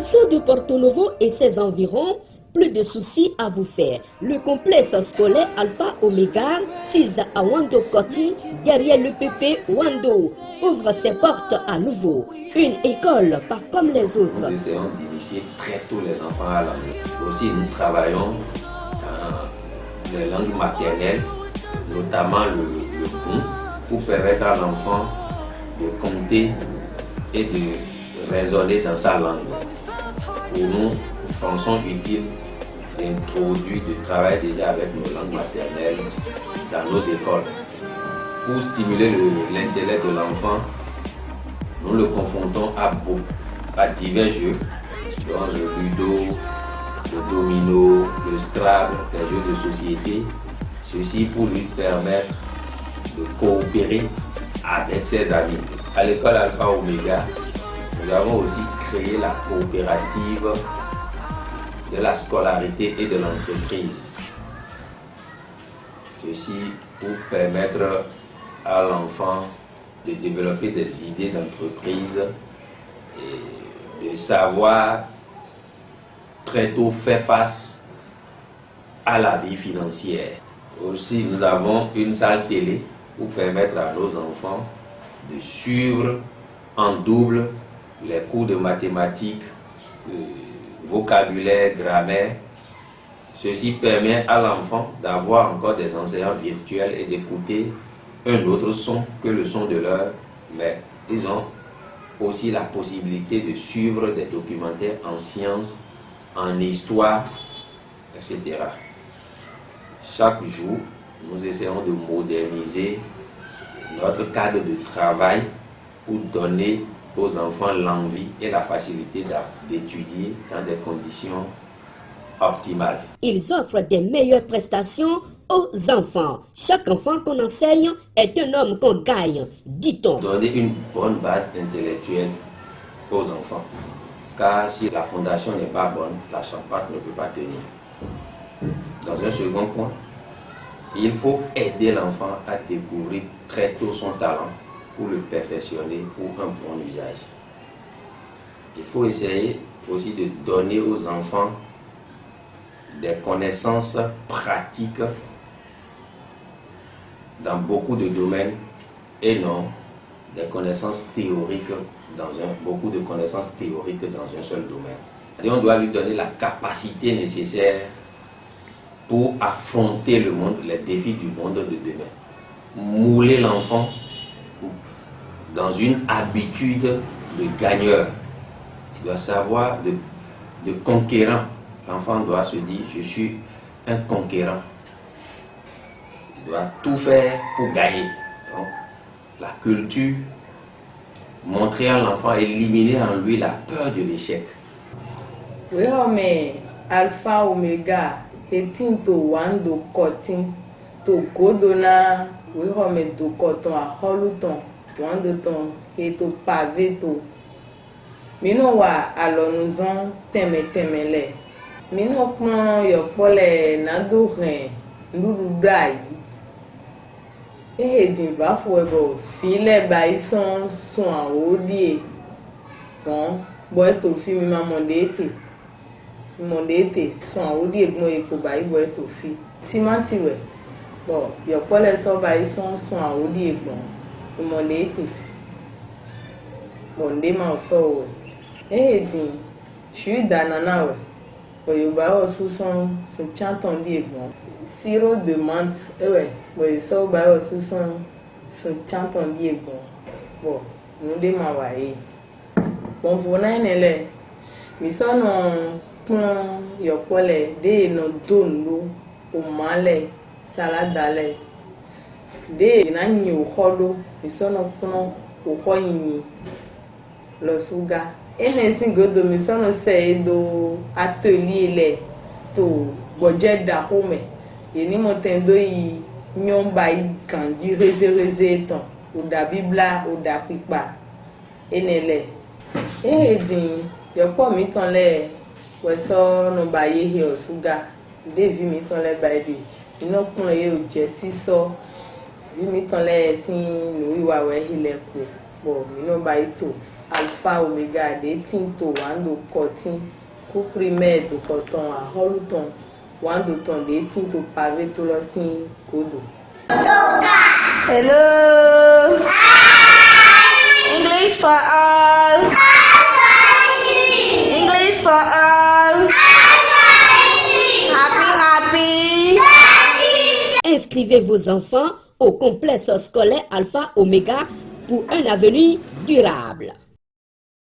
Population de Porto Novo et ses environs, plus de soucis à vous faire. Le complexe scolaire Alpha Omega, 6 à Wando Koti, derrière le PP Wando, ouvre ses portes à nouveau. Une école pas comme les autres. Nous essayons d'initier très tôt les enfants à l'anglais. Aussi, nous travaillons dans les langues maternelles, notamment le Koun, pour permettre à l'enfant de compter et de raisonner dans sa langue. Pour nous pensons utile d'introduire, de travailler déjà avec nos langues maternelles dans nos écoles. Pour stimuler l'intellect de l'enfant, nous le confrontons à divers jeux, dont le ludo, le domino, le Scrabble, les jeux de société. Ceci pour lui permettre de coopérer avec ses amis. À l'école Alpha Omega, nous avons aussi créé la coopérative de la scolarité et de l'entreprise. Ceci pour permettre à l'enfant de développer des idées d'entreprise et de savoir très tôt faire face à la vie financière. Aussi, nous avons une salle télé pour permettre à nos enfants de suivre en double les cours de mathématiques, vocabulaire, grammaire. Ceci permet à l'enfant d'avoir encore des enseignants virtuels et d'écouter un autre son que le son de l'heure, mais ils ont aussi la possibilité de suivre des documentaires en sciences, en histoire, etc. Chaque jour, nous essayons de moderniser notre cadre de travail pour donner aux enfants l'envie et la facilité d'étudier dans des conditions optimales. Ils offrent des meilleures prestations aux enfants. Chaque enfant qu'on enseigne est un homme qu'on gagne, dit-on. Donner une bonne base intellectuelle aux enfants. Car si la fondation n'est pas bonne, la charpente ne peut pas tenir. Dans un second point, il faut aider l'enfant à découvrir très tôt son talent pour le perfectionner pour un bon usage. Il faut essayer aussi de donner aux enfants des connaissances pratiques dans beaucoup de domaines et non des connaissances théoriques beaucoup de connaissances théoriques dans un seul domaine. Et on doit lui donner la capacité nécessaire pour affronter le monde, les défis du monde de demain. Mouler l'enfant dans une habitude de gagneur. Il doit savoir de conquérant. L'enfant doit se dire, je suis un conquérant. Il doit tout faire pour gagner. Donc, la culture, montrer à l'enfant, éliminer en lui la peur de l'échec. Oui, mais Alpha Omega, etin to wando kotin, to godona, oui, mais do koton a holuton, wando ton, et to pavé to. Mino wa alonuzon temele. Mino kman yopole nado ren, ndudai. Din va fwebo file ba ison son odie. Bon, boy to fi mi mamondete. Mondete son odie gbon epo ba boy to fi. Timati we. Bon, yopole so ba ison son odie gbon. Mondete. Bon, de ma so we. Din, shu danana we. Oyoba osu son chanton die gbon. Siro de mante, ouais, so ba osu son chanton die gbon. Bon, nous de ma waye. Bon, vona nele. Mi sono pon yopole de no donlo o male saladale. De na nyi o hodo, mi sono pon o hoyini lo suga. Ene singodo mi sono se do atelier le to budget da home. Yeni motendo yi nyomba yi kandi reze ton ou da bibla ou da pipa enele din yopo mi ton le weso no ba ye he osuga devi mi ton le ba de ino kun le o je siso vi mi ton le sin no iwa we hile ko bo mi no ba ito alpha omega de tinto wando kotin ku primaire do koton a holuton wando ton de tinto pavé to lo sin kodo. Hello. English for all. English for all. Happy. Inscrivez vos enfants au complexe scolaire Alpha Omega pour un avenir durable.